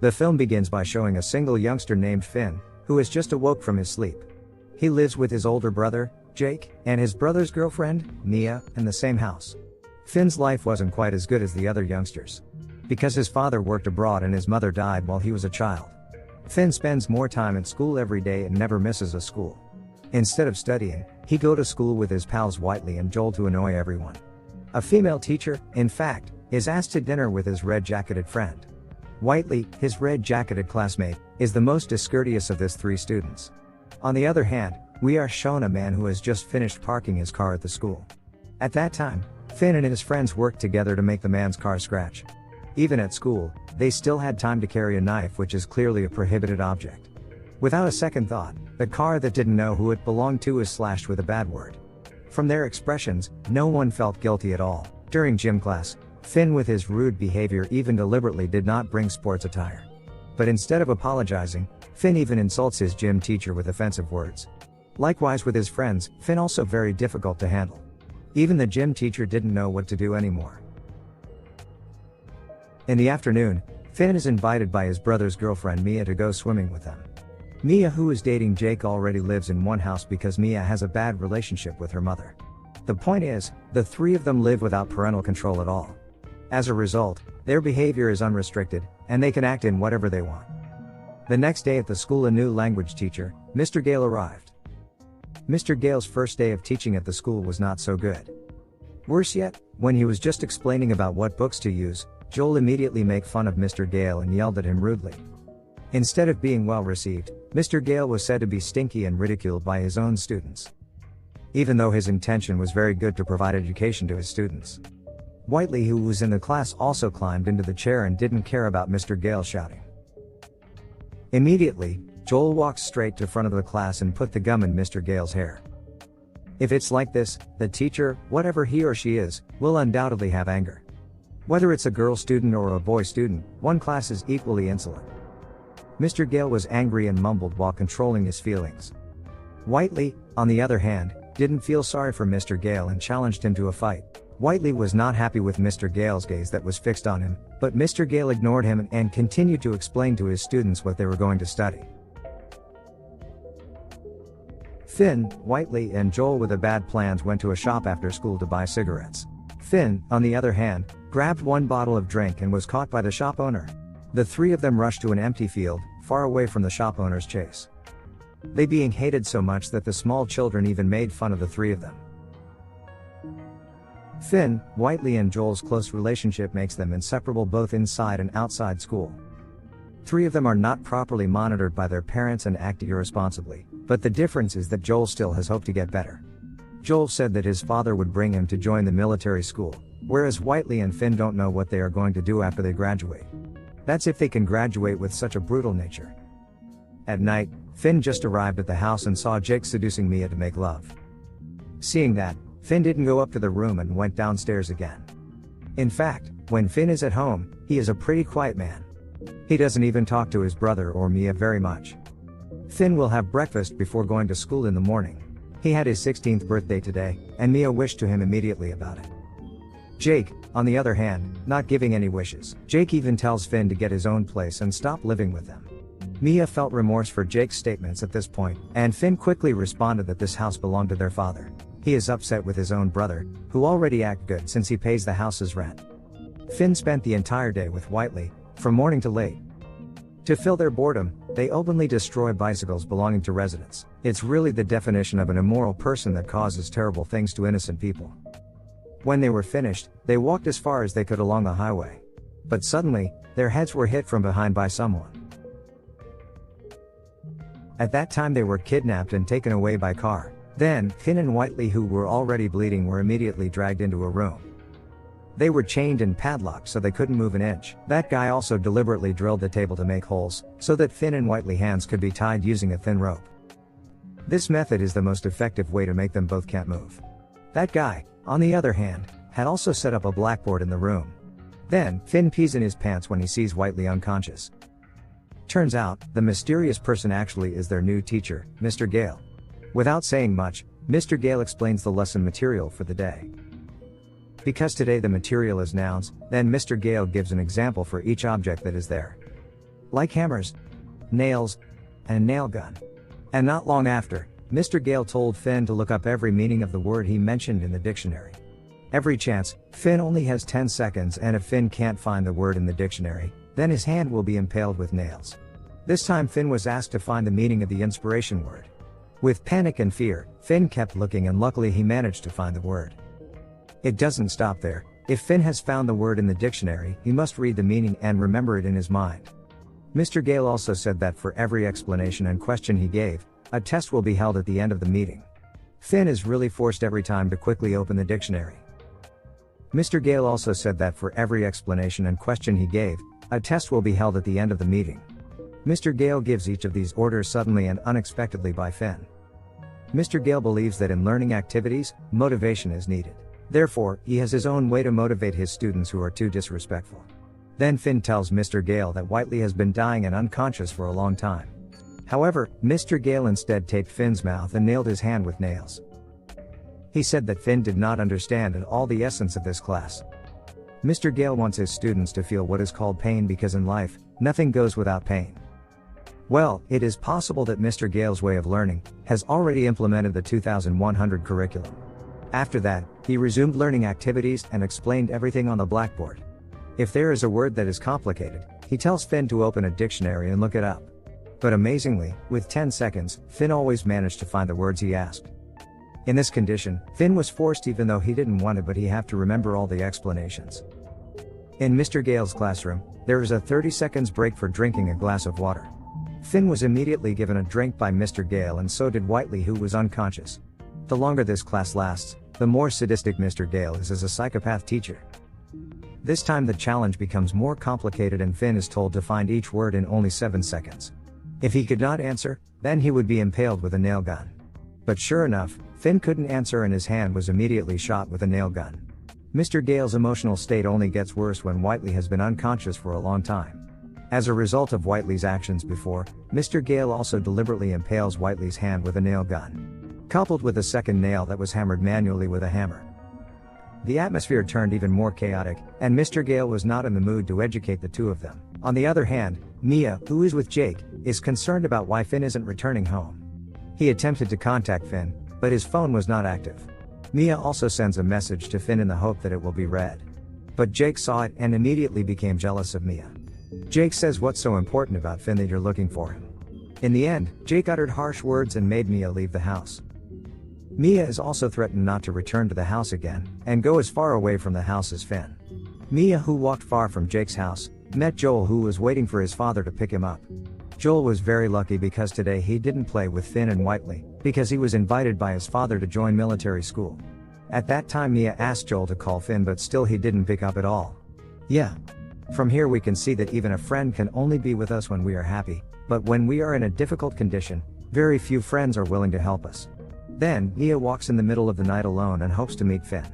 The film begins by showing a single youngster named Finn, who has just awoke from his sleep. He lives with his older brother, Jake, and his brother's girlfriend, Mia, in the same house. Finn's life wasn't quite as good as the other youngsters. Because his father worked abroad and his mother died while he was a child. Finn spends more time at school every day and never misses a school. Instead of studying, he go to school with his pals Whiteley and Joel to annoy everyone. A female teacher, in fact, is asked to dinner with his red-jacketed friend. Whiteley, his red-jacketed classmate, is the most discourteous of his three students. On the other hand, we are shown a man who has just finished parking his car at the school. At that time, Finn and his friends worked together to make the man's car scratch. Even at school, they still had time to carry a knife, which is clearly a prohibited object. Without a second thought, the car that didn't know who it belonged to is slashed with a bad word. From their expressions, no one felt guilty at all. During gym class, Finn, with his rude behavior, even deliberately did not bring sports attire. But instead of apologizing, Finn even insults his gym teacher with offensive words. Likewise with his friends, Finn also very difficult to handle. Even the gym teacher didn't know what to do anymore. In the afternoon, Finn is invited by his brother's girlfriend Mia to go swimming with them. Mia, who is dating Jake, already lives in one house because Mia has a bad relationship with her mother. The point is, the three of them live without parental control at all. As a result, their behavior is unrestricted, and they can act in whatever they want. The next day at the school, a new language teacher, Mr. Gale, arrived. Mr. Gale's first day of teaching at the school was not so good. Worse yet, when he was just explaining about what books to use, Joel immediately made fun of Mr. Gale and yelled at him rudely. Instead of being well received, Mr. Gale was said to be stinky and ridiculed by his own students. Even though his intention was very good to provide education to his students. Whiteley, who was in the class, also climbed into the chair and didn't care about Mr. Gale shouting. Immediately, Joel walked straight to front of the class and put the gum in Mr. Gale's hair. If it's like this, the teacher, whatever he or she is, will undoubtedly have anger. Whether it's a girl student or a boy student, one class is equally insolent. Mr. Gale was angry and mumbled while controlling his feelings. Whiteley, on the other hand, didn't feel sorry for Mr. Gale and challenged him to a fight. Whiteley was not happy with Mr. Gale's gaze that was fixed on him, but Mr. Gale ignored him and continued to explain to his students what they were going to study. Finn, Whiteley, and Joel, with the bad plans, went to a shop after school to buy cigarettes. Finn, on the other hand, grabbed one bottle of drink and was caught by the shop owner. The three of them rushed to an empty field, far away from the shop owner's chase. They being hated so much that the small children even made fun of the three of them. Finn, Whiteley, and Joel's close relationship makes them inseparable both inside and outside school. Three of them are not properly monitored by their parents and act irresponsibly, but the difference is that Joel still has hope to get better. Joel said that his father would bring him to join the military school, whereas Whiteley and Finn don't know what they are going to do after they graduate. That's if they can graduate with such a brutal nature. At night, Finn just arrived at the house and saw Jake seducing Mia to make love. Seeing that, Finn didn't go up to the room and went downstairs again. In fact, when Finn is at home, he is a pretty quiet man. He doesn't even talk to his brother or Mia very much. Finn will have breakfast before going to school in the morning. He had his 16th birthday today, and Mia wished to him immediately about it. Jake, on the other hand, not giving any wishes. Jake even tells Finn to get his own place and stop living with them. Mia felt remorse for Jake's statements at this point, and Finn quickly responded that this house belonged to their father. He is upset with his own brother, who already act good since he pays the house's rent. Finn spent the entire day with Whiteley, from morning to late. To fill their boredom, they openly destroy bicycles belonging to residents. It's really the definition of an immoral person that causes terrible things to innocent people. When they were finished, they walked as far as they could along the highway. But suddenly, their heads were hit from behind by someone. At that time they were kidnapped and taken away by car. Then, Finn and Whiteley, who were already bleeding, were immediately dragged into a room. They were chained and padlocked so they couldn't move an inch. That guy also deliberately drilled the table to make holes, so that Finn and Whiteley's hands could be tied using a thin rope. This method is the most effective way to make them both can't move. That guy, on the other hand, had also set up a blackboard in the room. Then, Finn pees in his pants when he sees Whiteley unconscious. Turns out, the mysterious person actually is their new teacher, Mr. Gale. Without saying much, Mr. Gale explains the lesson material for the day. Because today the material is nouns, then Mr. Gale gives an example for each object that is there. like hammers, nails, and a nail gun. And not long after, Mr. Gale told Finn to look up every meaning of the word he mentioned in the dictionary. Every chance, Finn only has 10 seconds, and if Finn can't find the word in the dictionary, then his hand will be impaled with nails. This time Finn was asked to find the meaning of the inspiration word. With panic and fear, Finn kept looking, and luckily he managed to find the word. It doesn't stop there. If Finn has found the word in the dictionary, he must read the meaning and remember it in his mind. Mr. Gale also said that for every explanation and question he gave, a test will be held at the end of the meeting. Finn is really forced every time to quickly open the dictionary. Mr. Gale also said that for every explanation and question he gave, a test will be held at the end of the meeting. Mr. Gale gives each of these orders suddenly and unexpectedly by Finn. Mr. Gale believes that in learning activities, motivation is needed. Therefore, he has his own way to motivate his students who are too disrespectful. Then Finn tells Mr. Gale that Whiteley has been dying and unconscious for a long time. However, Mr. Gale instead taped Finn's mouth and nailed his hand with nails. He said that Finn did not understand at all the essence of this class. Mr. Gale wants his students to feel what is called pain, because in life, nothing goes without pain. Well, it is possible that Mr. Gale's way of learning has already implemented the 2100 curriculum. After that, he resumed learning activities and explained everything on the blackboard. If there is a word that is complicated, he tells Finn to open a dictionary and look it up. But amazingly, with 10 seconds, Finn always managed to find the words he asked. In this condition, Finn was forced, even though he didn't want it, but he had to remember all the explanations. In Mr. Gale's classroom, there is a 30 seconds break for drinking a glass of water. Finn was immediately given a drink by Mr. Gale, and so did Whiteley, who was unconscious. The longer this class lasts, the more sadistic Mr. Gale is as a psychopath teacher. This time the challenge becomes more complicated, and Finn is told to find each word in only 7 seconds. If he could not answer, then he would be impaled with a nail gun. But sure enough, Finn couldn't answer, and his hand was immediately shot with a nail gun. Mr. Gale's emotional state only gets worse when Whiteley has been unconscious for a long time. As a result of Whiteley's actions before, Mr. Gale also deliberately impales Whiteley's hand with a nail gun, coupled with a second nail that was hammered manually with a hammer. The atmosphere turned even more chaotic, and Mr. Gale was not in the mood to educate the two of them. On the other hand, Mia, who is with Jake, is concerned about why Finn isn't returning home. He attempted to contact Finn, but his phone was not active. Mia also sends a message to Finn in the hope that it will be read. But Jake saw it and immediately became jealous of Mia. Jake says, "What's so important about Finn that you're looking for him?" In the end, Jake uttered harsh words and made Mia leave the house. Mia is also threatened not to return to the house again, and go as far away from the house as Finn. Mia, who walked far from Jake's house, met Joel, who was waiting for his father to pick him up. Joel was very lucky because today he didn't play with Finn and Whiteley, because he was invited by his father to join military school. At that time Mia asked Joel to call Finn, but still he didn't pick up at all. Yeah. From here we can see that even a friend can only be with us when we are happy, but when we are in a difficult condition, very few friends are willing to help us. Then, Mia walks in the middle of the night alone and hopes to meet Finn.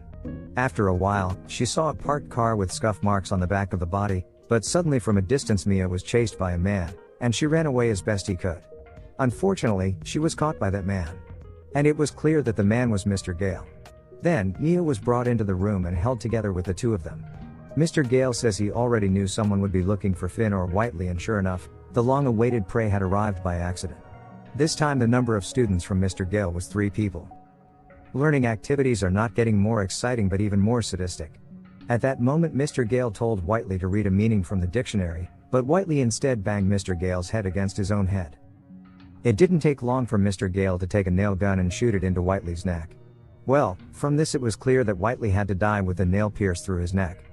After a while, she saw a parked car with scuff marks on the back of the body, but suddenly from a distance Mia was chased by a man, and she ran away as best he could. Unfortunately, she was caught by that man. And it was clear that the man was Mr. Gale. Then, Mia was brought into the room and held together with the two of them. Mr. Gale says he already knew someone would be looking for Finn or Whiteley, and sure enough, the long-awaited prey had arrived by accident. This time the number of students from Mr. Gale was 3 people. Learning activities are not getting more exciting but even more sadistic. At that moment Mr. Gale told Whiteley to read a meaning from the dictionary, but Whiteley instead banged Mr. Gale's head against his own head. It didn't take long for Mr. Gale to take a nail gun and shoot it into Whiteley's neck. Well, from this it was clear that Whiteley had to die with the nail pierced through his neck.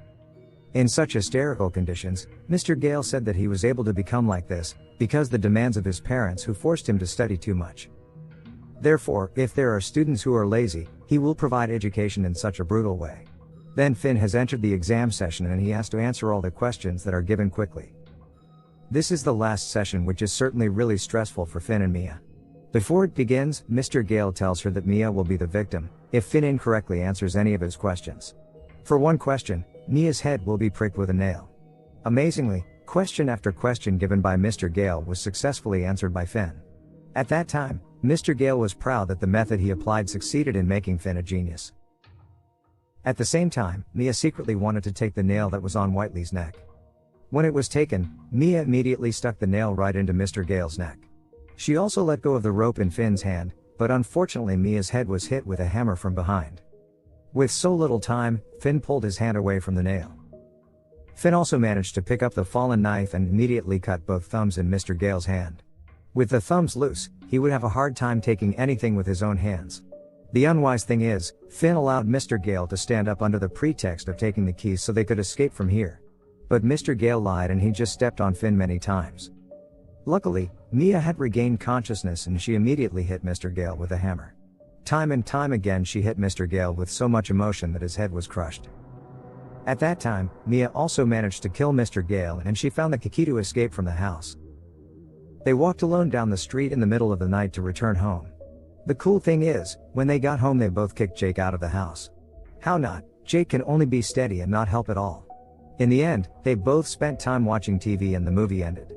In such hysterical conditions, Mr. Gale said that he was able to become like this because the demands of his parents, who forced him to study too much. Therefore, if there are students who are lazy, he will provide education in such a brutal way. Then Finn has entered the exam session and he has to answer all the questions that are given quickly. This is the last session, which is certainly really stressful for Finn and Mia. Before it begins, Mr. Gale tells her that Mia will be the victim if Finn incorrectly answers any of his questions. For one question, Mia's head will be pricked with a nail. Amazingly, question after question given by Mr. Gale was successfully answered by Finn. At that time, Mr. Gale was proud that the method he applied succeeded in making Finn a genius. At the same time, Mia secretly wanted to take the nail that was on Whiteley's neck. When it was taken, Mia immediately stuck the nail right into Mr. Gale's neck. She also let go of the rope in Finn's hand, but unfortunately Mia's head was hit with a hammer from behind. With so little time, Finn pulled his hand away from the nail. Finn also managed to pick up the fallen knife and immediately cut both thumbs in Mr. Gale's hand. With the thumbs loose, he would have a hard time taking anything with his own hands. The unwise thing is, Finn allowed Mr. Gale to stand up under the pretext of taking the keys so they could escape from here. But Mr. Gale lied and he just stepped on Finn many times. Luckily, Mia had regained consciousness and she immediately hit Mr. Gale with a hammer. Time and time again she hit Mr. Gale with so much emotion that his head was crushed. At that time, Mia also managed to kill Mr. Gale and she found the key to escape from the house. They walked alone down the street in the middle of the night to return home. The cool thing is, when they got home they both kicked Jake out of the house. How not? Jake can only be steady and not help at all. In the end, they both spent time watching TV and the movie ended.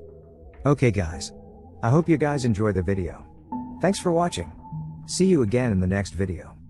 Okay guys. I hope you guys enjoyed the video. Thanks for watching. See you again in the next video.